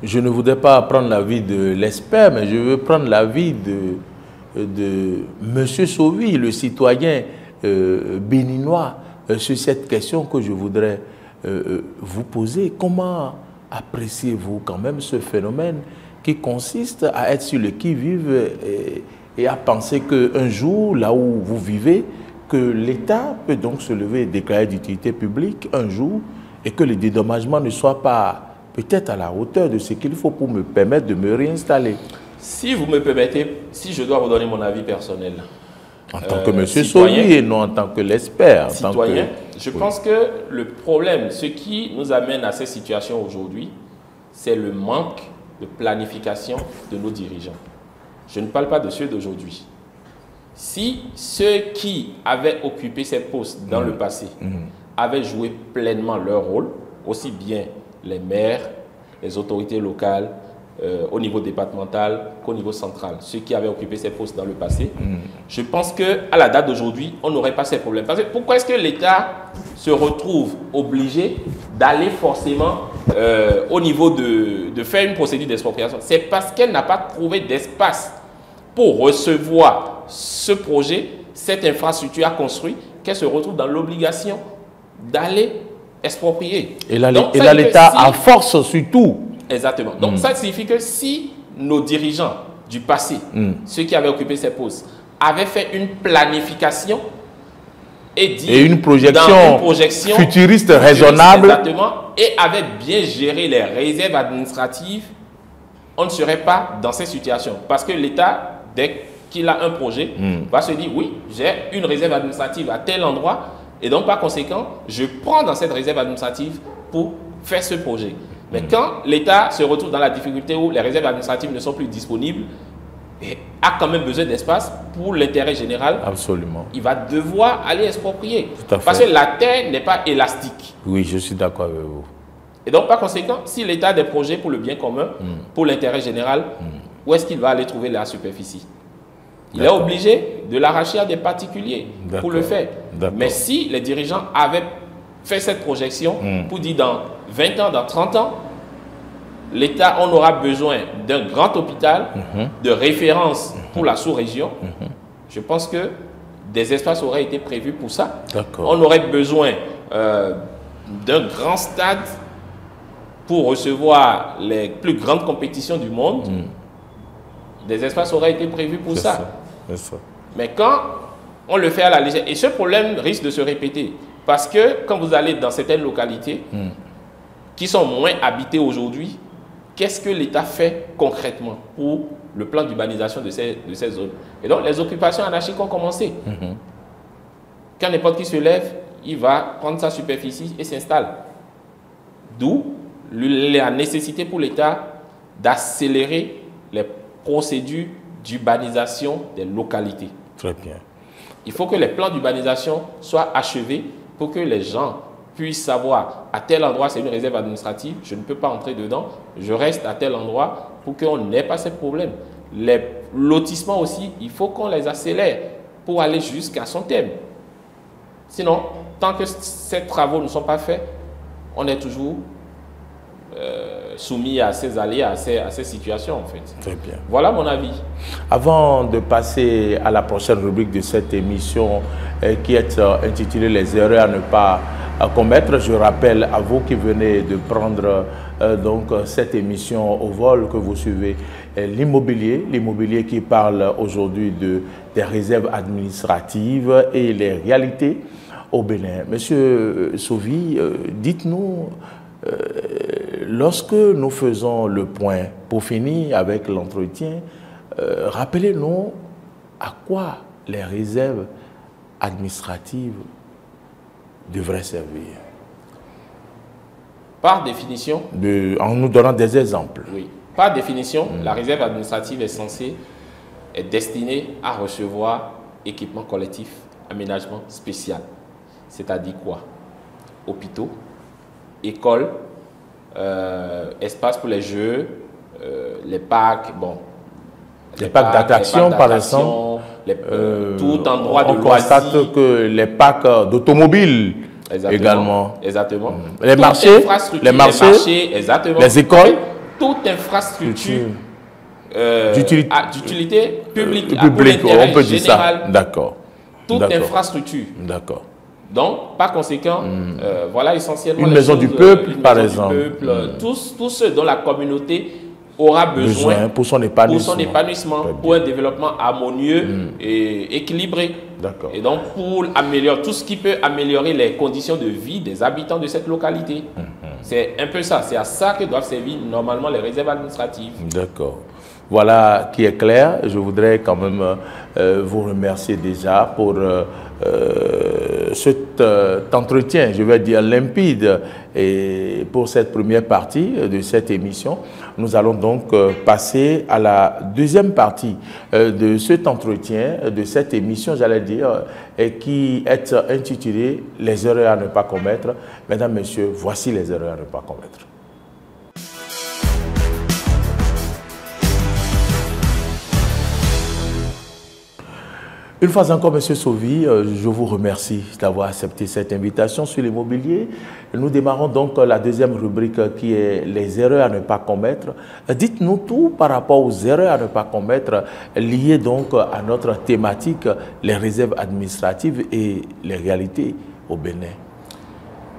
Je ne voudrais pas prendre l'avis de l'expert, mais je veux prendre l'avis de M. Sauvy, le citoyen béninois, sur cette question que je voudrais vous poser. Comment appréciez-vous quand même ce phénomène qui consiste à être sur le qui-vive et à penser qu'un jour, là où vous vivez, que l'État peut donc se lever et déclarer d'utilité publique un jour et que le dédommagement ne soit pas peut-être à la hauteur de ce qu'il faut pour me permettre de me réinstaller. Si vous me permettez, si je dois vous donner mon avis personnel. En tant que M. Sauvy et non en tant que l'expert. Citoyen, je pense que le problème, ce qui nous amène à ces situations aujourd'hui, c'est le manque de planification de nos dirigeants. Je ne parle pas de ceux d'aujourd'hui. Si ceux qui avaient occupé ces postes dans le passé avaient joué pleinement leur rôle, aussi bien les maires, les autorités locales, au niveau départemental qu'au niveau central, ceux qui avaient occupé ces postes dans le passé, je pense qu'à la date d'aujourd'hui, on n'aurait pas ces problèmes. Parce que pourquoi est-ce que l'État se retrouve obligé d'aller forcément au niveau de faire une procédure d'expropriation? C'est parce qu'elle n'a pas trouvé d'espace pour recevoir ce projet, cette infrastructure à construire, qu'elle se retrouve dans l'obligation d'aller exproprier. Et là, l'État a force sur tout. Exactement. Donc, ça signifie que si nos dirigeants du passé, ceux qui avaient occupé ces postes, avaient fait une planification et une projection futuriste raisonnable, exactement, et avaient bien géré les réserves administratives, on ne serait pas dans cette situation. Parce que l'État, dès qu'il a un projet, va se dire, oui, j'ai une réserve administrative à tel endroit, et donc par conséquent, je prends dans cette réserve administrative pour faire ce projet. Mais quand l'État se retrouve dans la difficulté où les réserves administratives ne sont plus disponibles, et a quand même besoin d'espace pour l'intérêt général, absolument, il va devoir aller exproprier. Tout à fait. Parce que la terre n'est pas élastique. Oui, je suis d'accord avec vous. Et donc, par conséquent, si l'État a des projets pour le bien commun, pour l'intérêt général, où est-ce qu'il va aller trouver la superficie? Il est obligé de l'arracher à des particuliers pour le faire. Mais si les dirigeants avaient fait cette projection pour dire dans 20 ans, dans 30 ans, l'État, on aura besoin d'un grand hôpital de référence pour la sous-région. Je pense que des espaces auraient été prévus pour ça. On aurait besoin d'un grand stade pour recevoir les plus grandes compétitions du monde. Des espaces auraient été prévus pour ça. Mais quand on le fait à la légère, et ce problème risque de se répéter, parce que quand vous allez dans certaines localités qui sont moins habitées aujourd'hui, qu'est-ce que l'État fait concrètement pour le plan d'urbanisation de ces zones? Et donc, les occupations anarchiques ont commencé. Quand n'importe qui se lève, il va prendre sa superficie et s'installe. D'où la nécessité pour l'État d'accélérer les procédures d'urbanisation des localités. Très bien. Il faut que les plans d'urbanisation soient achevés pour que les gens puissent savoir à tel endroit c'est une réserve administrative, je ne peux pas entrer dedans, je reste à tel endroit pour qu'on n'ait pas ces problèmes. Les lotissements aussi, il faut qu'on les accélère pour aller jusqu'à son terme. Sinon, tant que ces travaux ne sont pas faits, on est toujours soumis à ces aléas, à ces situations en fait. Très bien. Voilà mon avis. Avant de passer à la prochaine rubrique de cette émission qui est intitulée « Les erreurs à ne pas commettre », je rappelle à vous qui venez de prendre donc cette émission au vol que vous suivez, l'immobilier qui parle aujourd'hui des réserves administratives et les réalités au Bénin. Monsieur Sauvy, dites-nous, lorsque nous faisons le point, pour finir avec l'entretien, rappelez-nous à quoi les réserves administratives devraient servir? Par définition, en nous donnant des exemples. Oui. Par définition, la réserve administrative est destinée à recevoir équipement collectif, aménagement spécial. C'est-à-dire quoi? Hôpitaux, écoles, espace pour les jeux, les parcs, bon. Les parcs d'attraction, par exemple. Tout endroit de loisirs. On constate que les parcs d'automobiles également. Exactement. Les marchés, exactement. Les écoles. Toute infrastructure d'utilité publique, on peut dire ça. D'accord. Toute infrastructure. D'accord. Donc, par conséquent, voilà essentiellement une maison du peuple, par exemple. Tous ceux dont la communauté aura besoin pour son épanouissement, pour un développement harmonieux et équilibré. D'accord. Et donc, pour améliorer tout ce qui peut améliorer les conditions de vie des habitants de cette localité. C'est un peu ça. C'est à ça que doivent servir normalement les réserves administratives. D'accord. Voilà qui est clair. Je voudrais quand même vous remercier déjà pour cet entretien, je vais dire limpide, et pour cette première partie de cette émission. Nous allons donc passer à la deuxième partie de cet entretien, de cette émission, j'allais dire, et qui est intitulée « Les erreurs à ne pas commettre ». Mesdames, Messieurs, voici les erreurs à ne pas commettre. Une fois encore, M. Sauvy, je vous remercie d'avoir accepté cette invitation sur l'immobilier. Nous démarrons donc la deuxième rubrique qui est les erreurs à ne pas commettre. Dites-nous tout par rapport aux erreurs à ne pas commettre liées donc à notre thématique, les réserves administratives et les réalités au Bénin.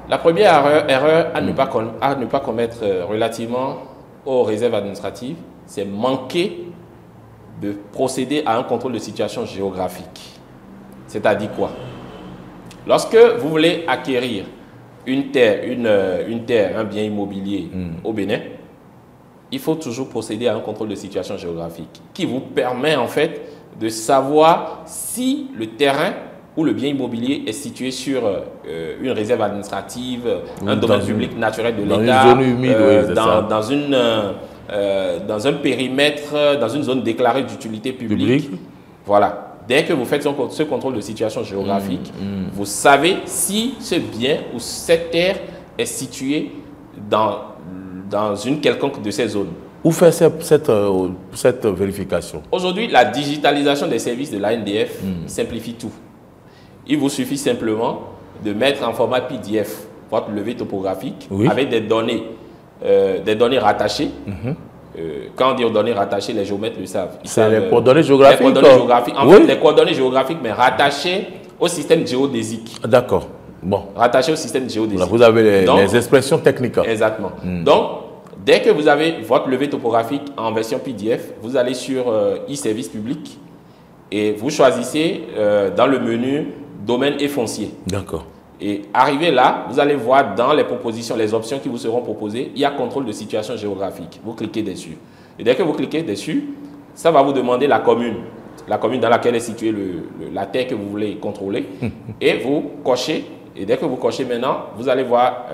La première erreur à ne pas commettre relativement aux réserves administratives, c'est manquer de procéder à un contrôle de situation géographique. C'est-à-dire quoi? Lorsque vous voulez acquérir une terre, un bien immobilier au Bénin, il faut toujours procéder à un contrôle de situation géographique qui vous permet en fait de savoir si le terrain ou le bien immobilier est situé sur une réserve administrative, un domaine public naturel de l'État, dans une zone humide, dans un périmètre, dans une zone déclarée d'utilité publique. Voilà. Dès que vous faites ce contrôle de situation géographique, vous savez si ce bien ou cette terre est située dans une quelconque de ces zones. Où faire cette vérification? Aujourd'hui, la digitalisation des services de l'ANDF simplifie tout. Il vous suffit simplement de mettre en format PDF votre levée topographique avec des données rattachées. Quand on dit données rattachées, les géomètres le savent. C'est les coordonnées géographiques. Les coordonnées géographiques. En fait, les coordonnées géographiques, mais rattachées au système géodésique. D'accord. Bon. Rattachées au système géodésique. Là, vous avez les expressions techniques. Exactement. Donc, dès que vous avez votre levée topographique en version PDF, vous allez sur e-service public et vous choisissez dans le menu domaine et foncier. D'accord. Et arrivé là, vous allez voir dans les propositions, les options qui vous seront proposées, il y a contrôle de situation géographique. Vous cliquez dessus. Et dès que vous cliquez dessus, ça va vous demander la commune dans laquelle est située la terre que vous voulez contrôler. Et vous cochez. Et dès que vous cochez maintenant, vous allez voir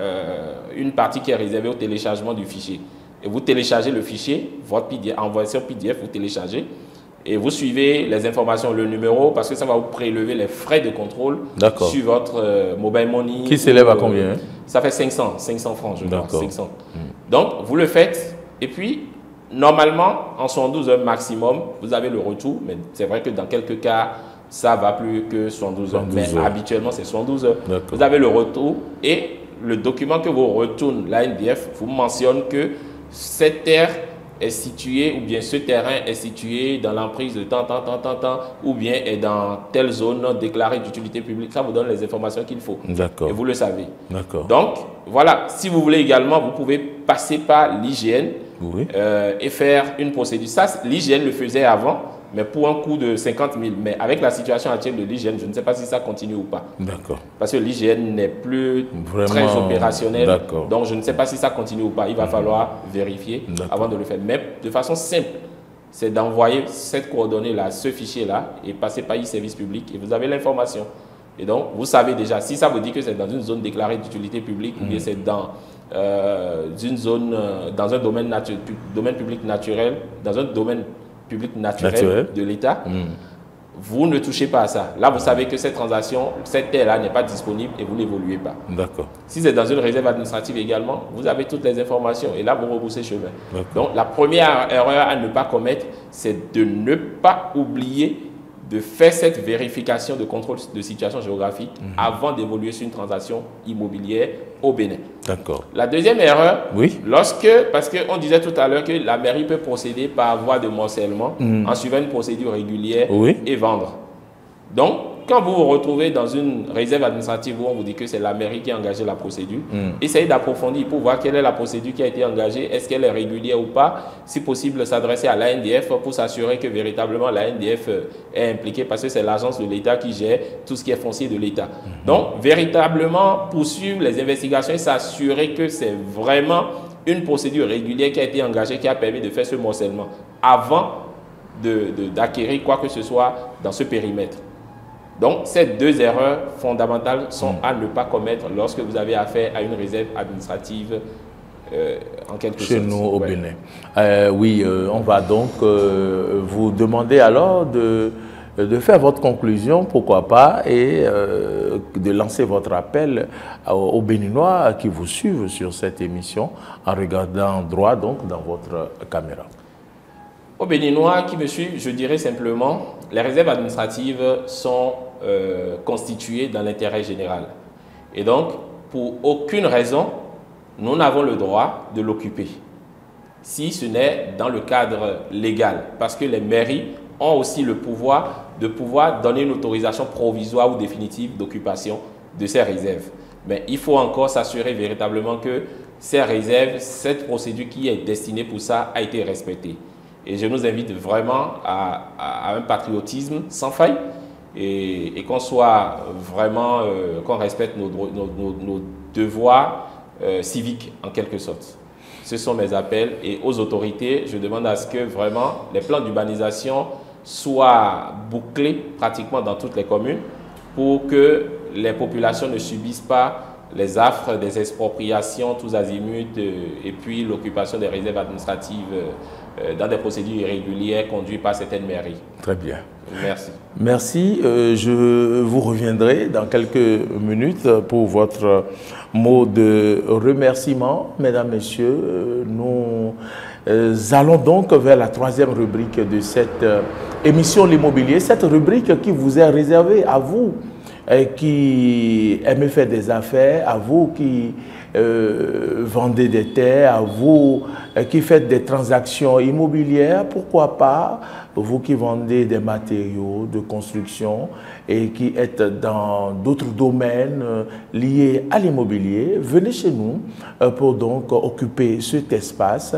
une partie qui est réservée au téléchargement du fichier. Et vous téléchargez le fichier, votre PDF, en version PDF, vous téléchargez. Et vous suivez les informations, le numéro, parce que ça va vous prélever les frais de contrôle sur votre mobile money. Qui s'élève à combien? Ça fait 500 francs, je crois. 500. Donc, vous le faites. Et puis, normalement, en 72 heures maximum, vous avez le retour. Mais c'est vrai que dans quelques cas, ça va plus que 72 heures. Mais habituellement, c'est 72 heures. Vous avez le retour. Et le document que vous retourne, l'ANDF, vous mentionne que cette terre est situé, ou bien ce terrain est situé dans l'emprise de tant, ou bien est dans telle zone déclarée d'utilité publique. Ça vous donne les informations qu'il faut. D'accord. Et vous le savez. D'accord. Donc, voilà. Si vous voulez également, vous pouvez passer par l'IGN et faire une procédure. Ça, l'IGN le faisait avant, mais pour un coût de 50 000. Mais avec la situation actuelle de l'IGN, je ne sais pas si ça continue ou pas. D'accord. Parce que l'IGN n'est plus très opérationnel. Donc, je ne sais pas si ça continue ou pas. Il va falloir vérifier avant de le faire. Mais de façon simple, c'est d'envoyer cette coordonnée-là, ce fichier-là, et passer par e-service public, et vous avez l'information. Et donc, vous savez déjà, si ça vous dit que c'est dans une zone déclarée d'utilité publique, ou bien c'est dans une zone, dans un domaine public naturel, dans un domaine public naturel de l'État, vous ne touchez pas à ça. Là, vous savez que cette transaction, cette terre-là n'est pas disponible et vous n'évoluez pas. D'accord. Si c'est dans une réserve administrative également, vous avez toutes les informations et là, vous rebroussez chemin. Donc, la première erreur à ne pas commettre, c'est de ne pas oublier de faire cette vérification de contrôle de situation géographique avant d'évoluer sur une transaction immobilière au Bénin. D'accord. La deuxième erreur, parce qu'on disait tout à l'heure que la mairie peut procéder par voie de morcellement en suivant une procédure régulière et vendre. Donc, quand vous vous retrouvez dans une réserve administrative où on vous dit que c'est la mairie qui a engagé la procédure, essayez d'approfondir pour voir quelle est la procédure qui a été engagée, est-ce qu'elle est régulière ou pas, si possible s'adresser à l'ANDF pour s'assurer que véritablement l'ANDF est impliquée parce que c'est l'agence de l'État qui gère tout ce qui est foncier de l'État. Donc, véritablement poursuivre les investigations et s'assurer que c'est vraiment une procédure régulière qui a été engagée, qui a permis de faire ce morcellement avant d'acquérir quoi que ce soit dans ce périmètre. Donc, ces deux erreurs fondamentales sont à ne pas commettre lorsque vous avez affaire à une réserve administrative en quelque sorte. Chez nous, au Bénin. On va donc vous demander alors de faire votre conclusion, pourquoi pas, et de lancer votre appel aux Béninois qui vous suivent sur cette émission en regardant droit donc dans votre caméra. Aux Béninois qui me suivent, je dirais simplement, les réserves administratives sont constituées dans l'intérêt général. Et donc, pour aucune raison, nous n'avons le droit de l'occuper, si ce n'est dans le cadre légal, parce que les mairies ont aussi le pouvoir de donner une autorisation provisoire ou définitive d'occupation de ces réserves. Mais il faut encore s'assurer véritablement que ces réserves, cette procédure qui est destinée pour ça, a été respectée. Et je nous invite vraiment à un patriotisme sans faille et qu'on soit vraiment, qu'on respecte nos devoirs civiques en quelque sorte. Ce sont mes appels et aux autorités, je demande à ce que vraiment les plans d'urbanisation soient bouclés pratiquement dans toutes les communes pour que les populations ne subissent pas les affres des expropriations tous azimuts et puis l'occupation des réserves administratives dans des procédures irrégulières conduites par certaines mairies. Très bien. Merci. Merci. Je vous reviendrai dans quelques minutes pour votre mot de remerciement. Mesdames, Messieurs, nous allons donc vers la troisième rubrique de cette émission L'Immobilier. Cette rubrique qui vous est réservée à vous qui aimez faire des affaires, à vous qui vendez des terres, à vous qui faites des transactions immobilières, pourquoi pas vous qui vendez des matériaux de construction et qui êtes dans d'autres domaines liés à l'immobilier, venez chez nous pour donc occuper cet espace.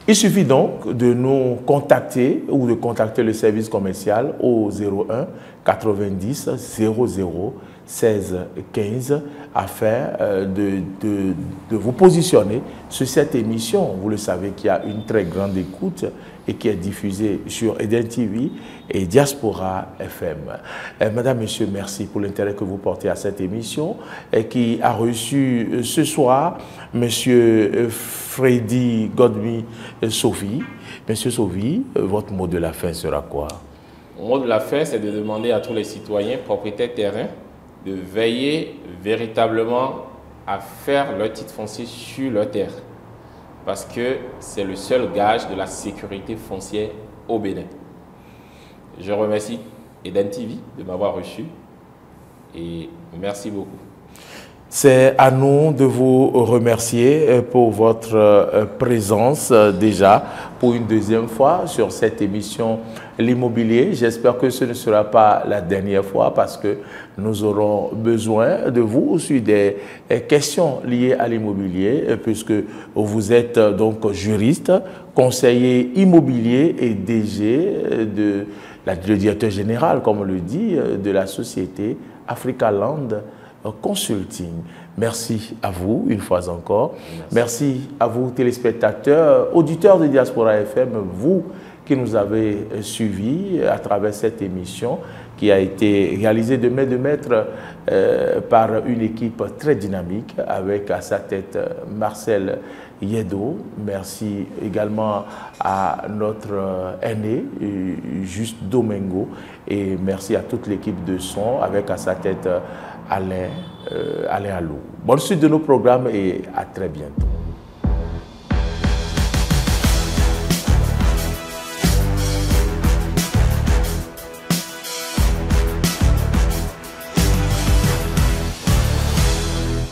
Il suffit donc de nous contacter ou de contacter le service commercial au 01 90 00 16 15 afin de vous positionner sur cette émission. Vous le savez qu'il y a une très grande écoute et qui est diffusée sur Eden TV et Diaspora FM. Madame, Monsieur, merci pour l'intérêt que vous portez à cette émission et qui a reçu ce soir Monsieur Freddy Godmi Sophie. Monsieur Sophie, votre mot de la fin sera quoi? Mon mot de la fin, c'est de demander à tous les citoyens propriétaires terrain de veiller véritablement à faire leur titre foncier sur leur terre. Parce que c'est le seul gage de la sécurité foncière au Bénin. Je remercie Eden TV de m'avoir reçu et merci beaucoup. C'est à nous de vous remercier pour votre présence déjà pour une deuxième fois sur cette émission L'Immobilier. J'espère que ce ne sera pas la dernière fois parce que nous aurons besoin de vous sur des questions liées à l'immobilier puisque vous êtes donc juriste, conseiller immobilier et DG le directeur général, comme on le dit, de la société Africaland Consulting. Merci à vous une fois encore. Merci à vous téléspectateurs, auditeurs de Diaspora FM, vous qui nous avez suivis à travers cette émission qui a été réalisée de main de maître par une équipe très dynamique avec à sa tête Marcel Yedo. Merci également à notre aîné, Juste Domingo, et merci à toute l'équipe de son avec à sa tête Alain Alou. Bonne suite de nos programmes et à très bientôt.